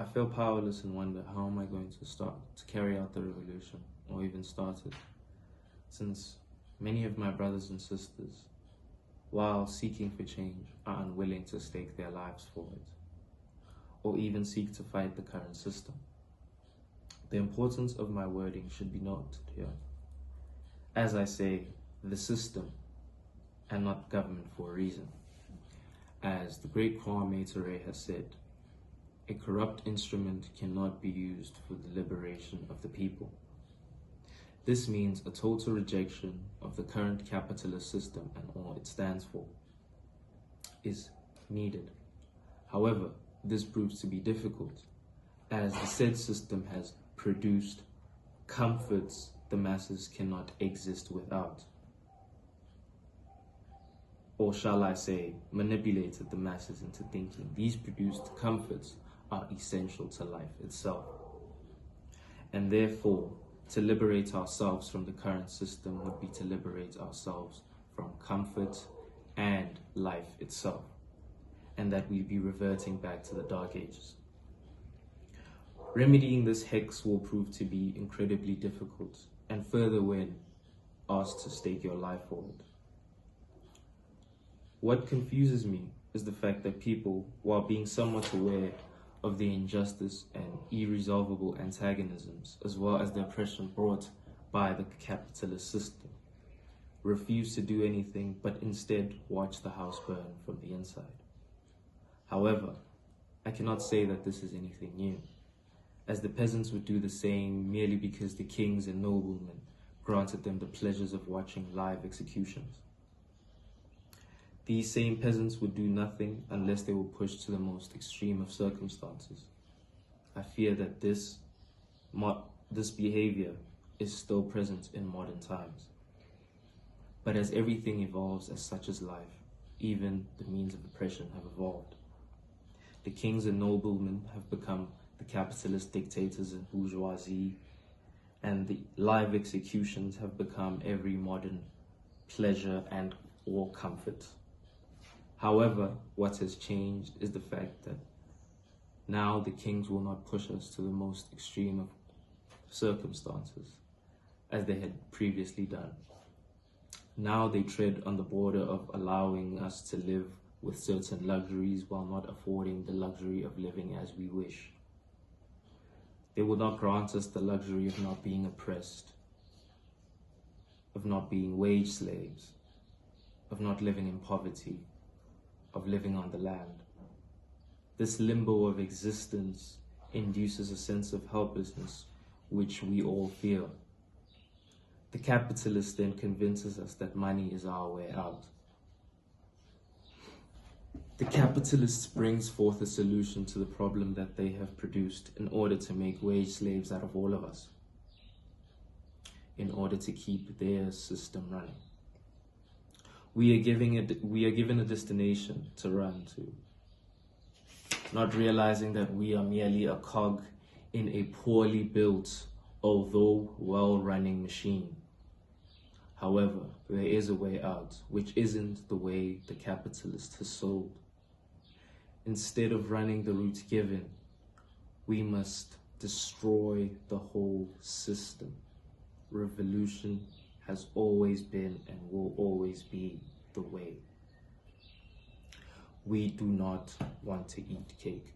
I feel powerless and wonder, how am I going to start to carry out the revolution, or even start it, since many of my brothers and sisters, while seeking for change, are unwilling to stake their lives for it, or even seek to fight the current system. The importance of my wording should be noted here. As I say, the system, and not government for a reason. As the great Kwame Ture has said, a corrupt instrument cannot be used for the liberation of the people. This means a total rejection of the current capitalist system and all it stands for is needed. However, this proves to be difficult, as the said system has produced comforts the masses cannot exist without. Or shall I say, manipulated the masses into thinking these produced comforts are essential to life itself. And therefore, to liberate ourselves from the current system would be to liberate ourselves from comfort and life itself, and that we be reverting back to the Dark Ages. Remedying this hex will prove to be incredibly difficult, and further when asked to stake your life for it. What confuses me is the fact that people, while being somewhat aware of the injustice and irresolvable antagonisms, as well as the oppression brought by the capitalist system, refuse to do anything but instead watch the house burn from the inside. However, I cannot say that this is anything new, as the peasants would do the same merely because the kings and noblemen granted them the pleasures of watching live executions. These same peasants would do nothing unless they were pushed to the most extreme of circumstances. I fear that this behavior is still present in modern times. But as everything evolves, as such as life, even the means of oppression have evolved. The kings and noblemen have become the capitalist dictators and bourgeoisie, and the live executions have become every modern pleasure and or comfort. However, what has changed is the fact that now the kings will not push us to the most extreme of circumstances, as they had previously done. Now they tread on the border of allowing us to live with certain luxuries while not affording the luxury of living as we wish. They will not grant us the luxury of not being oppressed, of not being wage slaves, of not living in poverty, of living on the land. This limbo of existence induces a sense of helplessness which we all feel. The capitalist then convinces us that money is our way out. The capitalist brings forth a solution to the problem that they have produced in order to make wage slaves out of all of us, in order to keep their system running. We are given a destination to run to, not realizing that we are merely a cog in a poorly built, although well-running machine. However, there is a way out, which isn't the way the capitalist has sold. Instead of running the route given, we must destroy the whole system. Revolution has always been and will always be the way. We do not want to eat cake.